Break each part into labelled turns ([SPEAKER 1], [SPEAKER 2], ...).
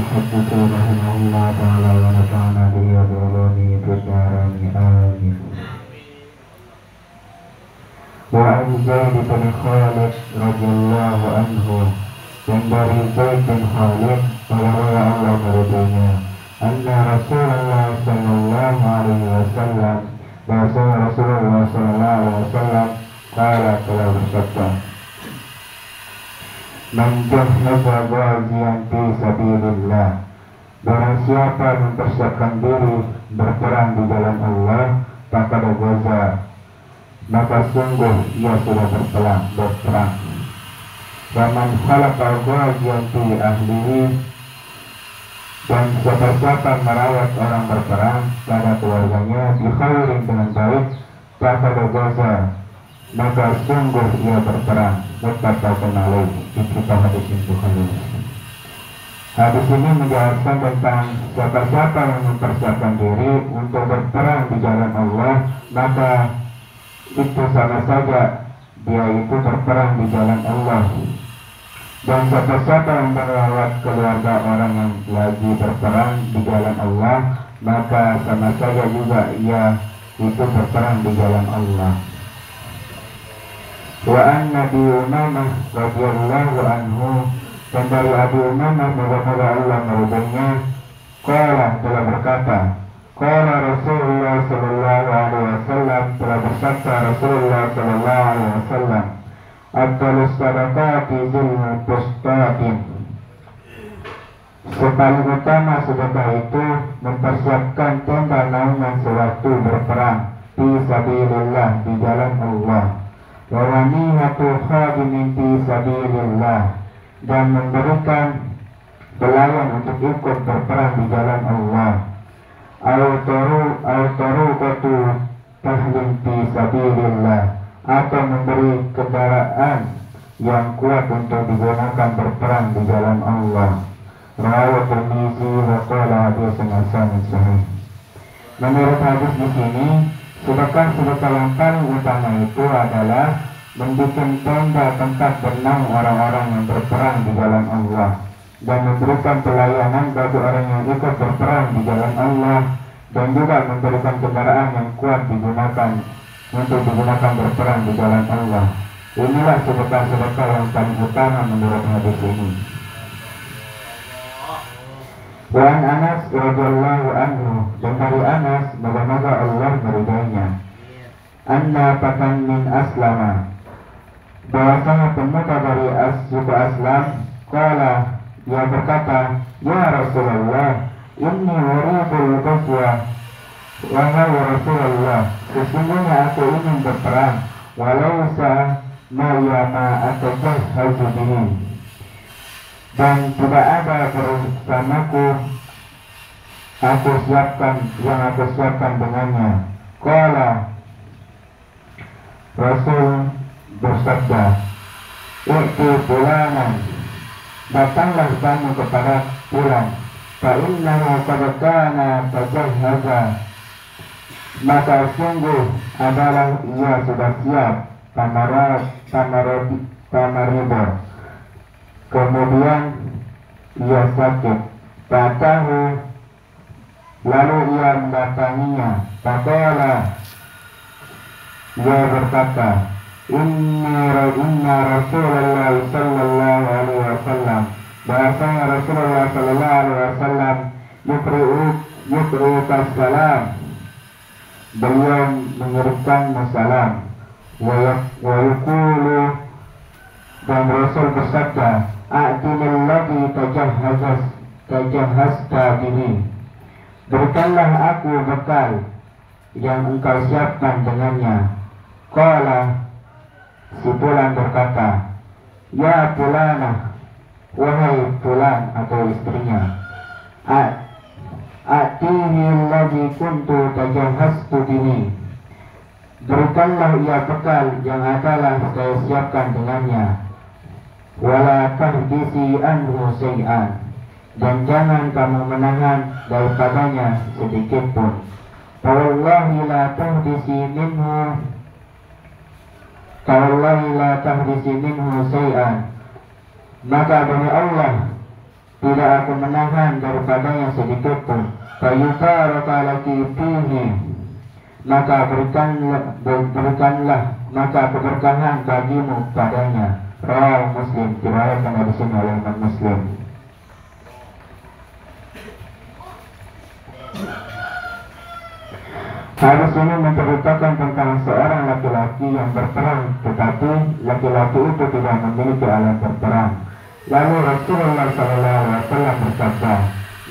[SPEAKER 1] المحدث رحمه الله تعالى ونفعنا به وبعلومه في الدارين آمين. وعن زيد بن خالد رضي الله عنه dan dari Zaid bin Khalid bahwa Allah meridainya anna Rasulullah sallallahu alaihi wasallam bahwa Rasulullah sallallahu alaihi wasallam telah bersabda man jahhaza ghaziyan fi sabilillah, barang siapa mempersiapkan diri berperang di jalan Allah faqad ghaza, maka sungguh ia sudah berperang. Waman khalaqa ghaziyan fi ahlihi, dan siapa-siapa merawat orang berperang pada keluarganya di khairin dengan baik faqad ghaza, maka sungguh ia berperang. Muttafaqun alaih. Kita hadis Bukhari. Hadis ini menjelaskan tentang siapa-siapa yang mempersiapkan diri untuk berperang di jalan Allah, maka itu sama saja dia itu berperang di jalan Allah. Dan siapa-siapa yang merawat keluarga orang yang lagi berperang di jalan Allah, maka sama saja juga ia itu berperang di jalan Allah. Wa an Nabi Umamah radhiyallahu anhu, dan dari Abu Umamah moga-moga Allah meridainya, qala telah berkata, qala Rasulullah sallallahu alaihi wasallam, telah bersabda Rasulullah sallallahu alaihi wasallam, afdalus sadaqati zulmu pustatin, sepaling utama sedekah itu mempersiapkan tenda naungan sewaktu berperang fi sabilillah, di jalan Allah. Wa wanihatu khadimin fi sabilillah, dan memberikan pelayan untuk ikut berperang di jalan Allah. Al-taru qatu tahlim fi sabilillah, atau memberi kendaraan yang kuat untuk digunakan berperang di jalan Allah. Rawahu Tirmizi wa qala haditsun hasanun sahih. Menurut hadis di sini, sedekah yang paling utama itu adalah membuat tenda tempat bernaung orang-orang yang berperang di jalan Allah, dan memberikan pelayanan bagi orang yang ikut berperang di jalan Allah, dan juga memberikan kendaraan yang kuat untuk digunakan berperang di jalan Allah. Inilah sedekah-sedekah yang paling utama menurut hadis ini. Wan Anas radhiyallahu anhu, dan dari Anas moga-moga Allah meridainya, anna fatan min aslama, bahwasanya pemuda dari suku Aslam, qala, dia berkata, ya Rasulullah, inni uridul ghazwa, wahai Rasulullah, sesungguhnya aku ingin berperang, walau ma atajahhazu bihi, dan tidak ada bersamaku aku siapkan dengannya. Qala, Rasul bersabda, "I'ti fulanan, datanglah kamu kepada fulan, fa innahu qad kana tajahhaza, maka sungguh adalah ia sudah siap, tamarido, kemudian ia sakit, fatahu, lalu ia mendatanginya, faqala, ia berkata, Inna Rasulullah sallallahu alaihi wasallam, bahasanya Rasulullah sallallahu alaihi wasallam yukri'uka salam, beliau mengirimkanmu salam, wa yukulu, dan Rasul bersabda, a'tinil ladhi tajahhazta bihi, berikanlah aku bekal yang engkau siapkan dengannya. Qala, si fulan berkata, ya fulana, wahai fulan atau istrinya, a'tihi alladhi kuntu tajahhaztu bihi, berikanlah ia bekal yang adalah saya siapkan dengannya. Wala tahdisi anhu syai'an, dan jangan kamu menahan daripadanya sedikit pun. Wallahi la tahdisi minhu syai'an, maka demi Allah tidak aku menahan daripadanya sedikit pun. Fayubaraka laki fihi, maka berikanlah maka keberkahan bagimu padanya. Rawahu Muslim, diriwayatkan di sini oleh Imam Muslim. Hadis ini menceritakan tentang seorang laki-laki yang berperang, tetapi laki-laki itu tidak memiliki alat berperang. Lalu Rasulullah SAW bersabda,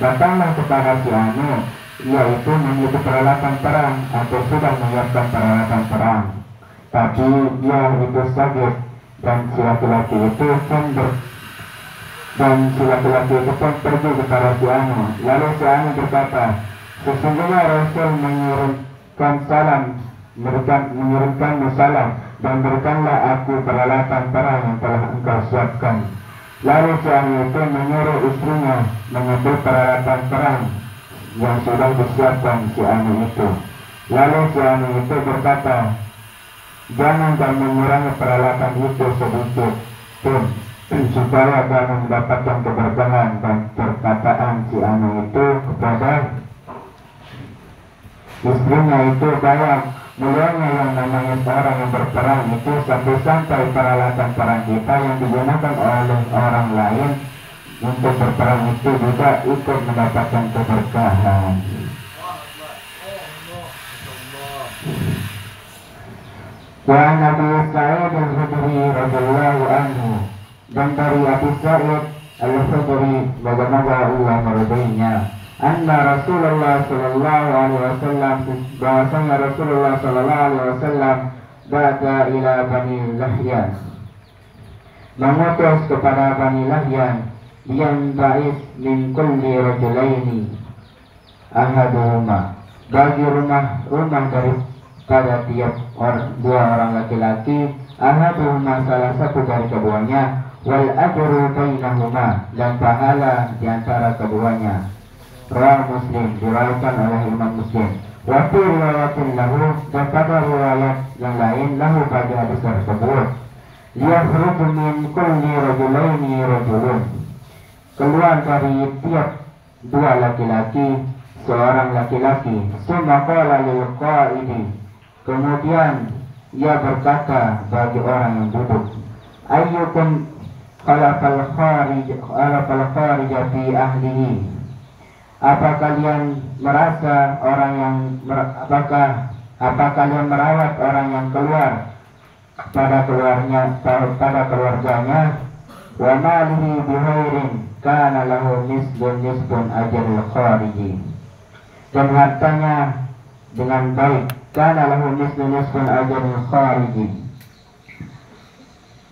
[SPEAKER 1] datanglah kepada si anu, yaitu memiliki peralatan perang atau sudah menyiapkan peralatan perang, tapi dia itu sakit, dan si laki-laki itu pun pergi kepada si anu. Lalu si anu berkata, sesungguhnya Rasul mengirimkanmu salam, dan berikanlah aku peralatan perang yang telah engkau siapkan. Lalu si anu itu menyuruh istrinya mengambil peralatan perang yang sudah disiapkan si anu itu. Lalu si anu itu berkata, jangan kamu mengurangi peralatan itu sedikit pun, supaya kamu mendapatkan keberkahan. Dan perkataan si anu itu kepada istrinya itu bahwa mulianya yang namanya seorang yang berperang itu sampai peralatan perang kita yang digunakan oleh orang lain untuk berperang itu juga ikut mendapatkan keberkahan. Wa Nabi Sa'id al-Khudri radhiyallahu anhu, dan dari Abu Sa'id al-Khudri bagaimana Allah meridainya, anna Rasulullah sallallahu alaihi wasallam, bahwasanya Rasulullah sallallahu alaihi wasallam ba'da ila Bani Lahyan, mengutus kepada Bani Lahyan, yang ba'is min kulli rajulaini ahaduhuma, bagi rumah daripada tiap dua orang laki-laki, ahaduhuma salah satu dari keduanya, wal ajru bainahuma, dan pahala di antara keduanya. Rawahu Muslim, diriwayatkan oleh Imam Muslim. Wa fi riwayatin lahu, dan pada riwayat yang lain lahu bagi hadis tersebut, yakhruju min kulli rajulaini rajulun, keluar dari tiap dua laki-laki seorang laki-laki. Summa qala lil qa'idi, kemudian ia berkata bagi orang yang duduk, ayyukum khalaqal kharij fi ahlihi, apa kalian merasa orang yang apa kalian merawat orang yang keluar pada keluarganya, wa malihi bihairin kana lahu nisbun ajril khariji, dan hartanya dengan baik, kana lahu nisbun ajril khariji,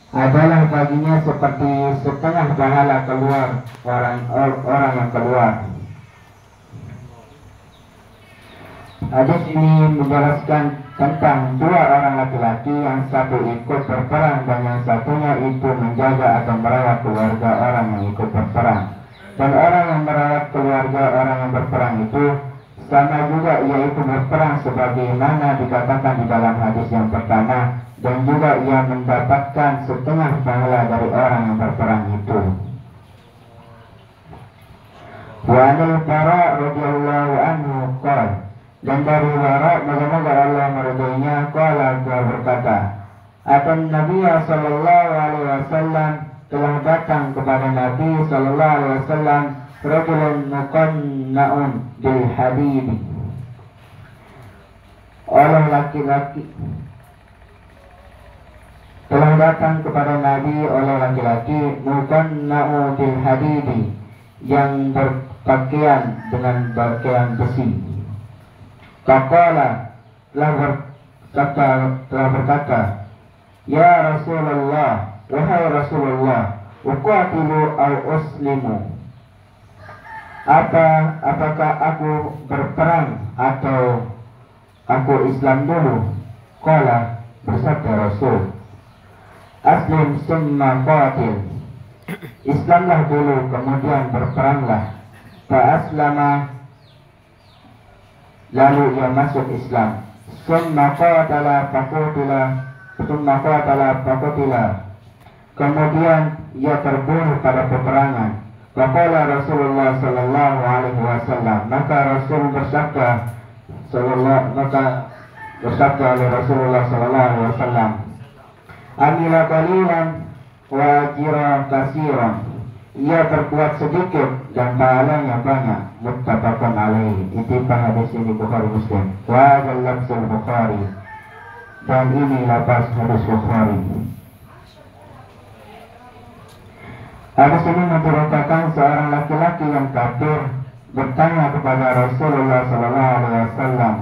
[SPEAKER 1] adalah baginya seperti setengah pahala keluar orang yang keluar. Hadis ini menjelaskan tentang dua orang laki-laki, yang satu ikut berperang dan yang satunya itu menjaga atau merawat keluarga orang yang ikut berperang. Dan orang yang merawat keluarga orang yang berperang itu sama juga yaitu berperang sebagaimana dikatakan di dalam hadis yang pertama, dan juga ia mendapatkan setengah pahala dari orang yang berperang itu. Wa anil Bara radhiyallahu anhu qala, dan dari Bara moga-moga Allah meridainya, qala, dia berkata, atan Nabi sallallahu alaihi wasallam, telah datang kepada Nabi sallallahu alaihi wasallam, rajulun muqanna'un bil hadid, orang laki-laki, telah datang kepada Nabi oleh laki-laki muqanna'u bil hadid, yang berpakaian dengan pakaian besi. Faqala, telah berkata, ya Rasulullah, wahai Rasulullah, uqatilu au uslimu, apakah aku berperang atau aku Islam dulu? Qala, bersabda Rasul, aslim summa qatil, Islamlah dulu kemudian berperanglah. Fa aslama, lalu ia masuk Islam. Summa qatala faqutila, kemudian ia terbunuh pada peperangan. Faqala Rasulullah sallallahu alaihi wasallam, maka Rasul bersabda oleh Rasulullah sallallahu alaihi wasallam, amila qalilan wa ajra katsiran. Ia berbuat sedikit dan pahalanya banyak. Muttafaqun alaihi. Ittifaq hadis ini Bukhari Muslim. Wa lafzul Bukhari. Dan ini lafaz hadis Bukhari. Hadis ini menceritakan seorang laki-laki yang kafir bertanya kepada Rasulullah SAW,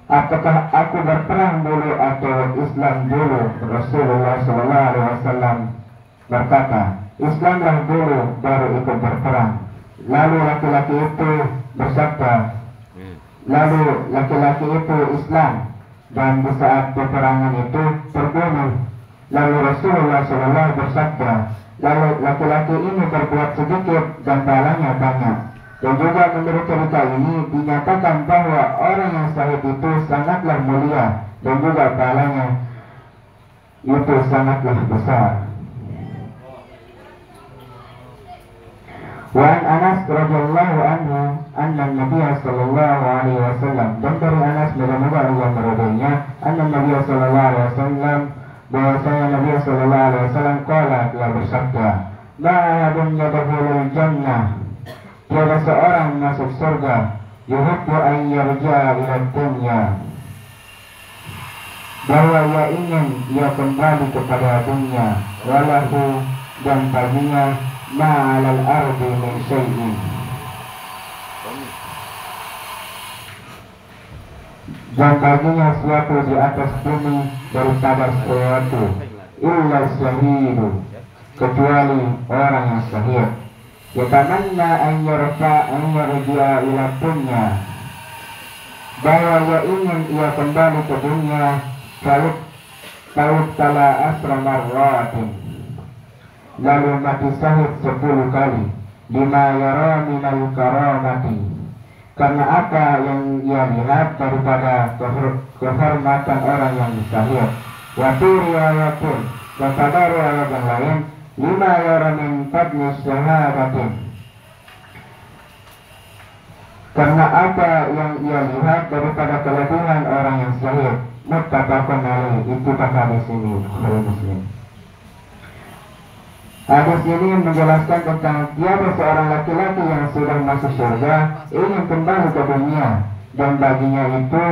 [SPEAKER 1] apakah aku berperang dulu atau Islam dulu? Rasulullah SAW berkata, Islamlah dulu baru ikut berperang. Lalu laki-laki itu bersabda, lalu laki-laki itu Islam, dan di saat peperangan itu terbunuh. Lalu Rasulullah SAW bersabda, lalu laki-laki ini berbuat sedikit dan pahalanya banyak. Dan juga menurut cerita ini dinyatakan bahwa orang yang syahid itu sangatlah mulia dan juga pahalanya itu sangatlah besar. Wa an Anas radhiyallahu anhu anna Nabi sallallahu alaihi wasallam, dan dari Anas mudah-mudahan Allah meridainya, anna Nabi sallallahu alaihi wasallam, bahwasanya Nabi sallallahu alaihi wasallam qala, telah bersabda, ma'adun yadkhulul jannah, tiada seorang masuk surga, yuhibbu an yarja'a ila dunya, bahwa ia ingin ia kembali kepada dunia, walahu, dan baginya ma'alal ardi min syai'in, dan baginya suatu di atas bumi daripada sesuatu, illa syahidu, kecuali orang yang syahid, yatamanna an yarji'a ila dunya, bahwa ia ingin ia kembali ke dunia, taut tala asra marratin, lalu mati syahid 10 kali, lima yara minal karamati, karena apa yang ia lihat daripada kehormatan orang yang syahid. Wa fi riwayatun, dan pada riwayat yang lain, lima yara min fadli syahadatin, karena apa yang ia lihat daripada kelebihan orang yang syahid. Muttafaqun alaihi. Itu hadis ini Bukhari Muslim. Hadis ini menjelaskan tentang tiada seorang laki-laki yang sudah masuk surga ingin kembali ke dunia, dan baginya itu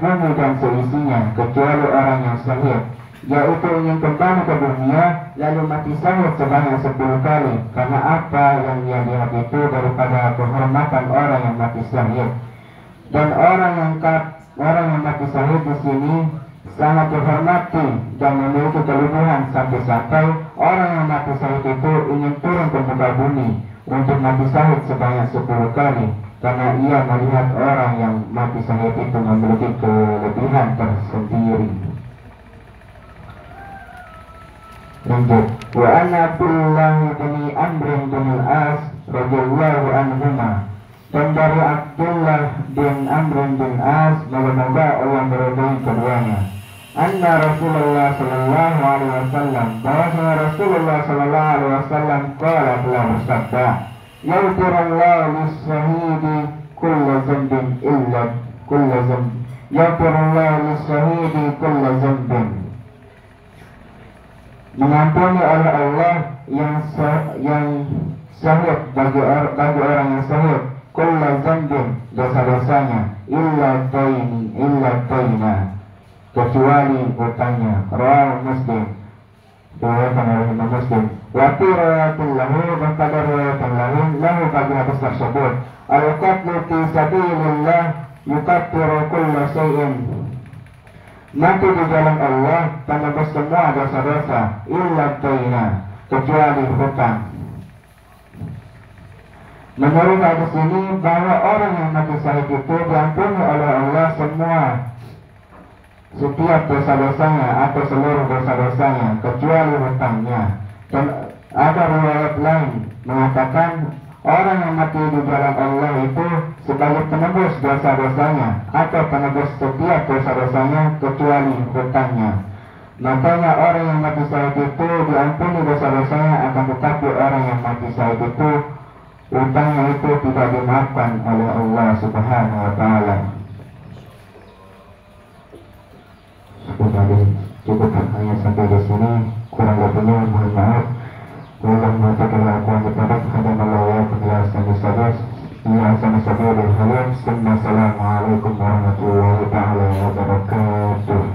[SPEAKER 1] bumi dan seisinya, kecuali orang yang syahid, yaitu ingin kembali ke dunia lalu mati syahid sebanyak 10 kali, karena apa yang ia lihat itu daripada kehormatan orang yang mati syahid. Dan orang yang mati syahid di sini sangat dihormati dan memiliki kelebihan sampai-sampai orang yang mati syahid itu ingin turun ke muka bumi untuk mati syahid sebanyak 10 kali, karena ia melihat orang yang mati syahid itu memiliki kelebihan tersendiri. Lanjut. Wa anna Abdullah bin Amr bin As radhiyallahu anhuma, dan dari Abdullah bin Amr bin As, moga-moga Allah meridai keduanya, anna Rasulullah sallallahu alaihi wasallam, bahwa Rasulullah sallallahu alaihi wasallam qala, telah bersabda, yaghfirullahu lis-syahidi kulla dhanbin illa kulla dhanb, yaghfirullahu lis-syahidi kulla dhanbin, mengampuni oleh Allah yang syahid bagi orang yang syahid, kulla dhanbin, dosa-dosanya, illa daina, kecuali hutangnya. Rawahu Muslim, diriwayatkan oleh Imam Muslim. Wa fi riwayatin lahu, dan pada riwayat yang lain lahu bagi hadis tersebut, al-qatlu fi sabilillah yukaffiru kulla syai'in, mati di jalan Allah penebus semua dosa-dosa, illa daina, kecuali hutang. Menurut hadis ini bahwa orang yang mati syahid itu diampuni oleh Allah setiap dosa-dosanya atau seluruh dosa-dosanya kecuali hutangnya. Dan ada riwayat lain mengatakan orang yang mati di jalan Allah itu sebagai penebus dosa-dosanya atau penebus setiap dosa-dosanya kecuali hutangnya. Makanya orang yang mati syahid itu diampuni dosa-dosanya, akan tetapi saat itu utangnya itu tidak dimaafkan oleh Allah Subhanahu wa Ta'ala. Cukup hanya sampai di sini, kurang lebihnya mohon maaf. Walau mengatakan lakukan kepada keadaan Allah ya penjelasan disabas ya sama-sama dari halim. Assalamualaikum warahmatullahi wabarakatuh.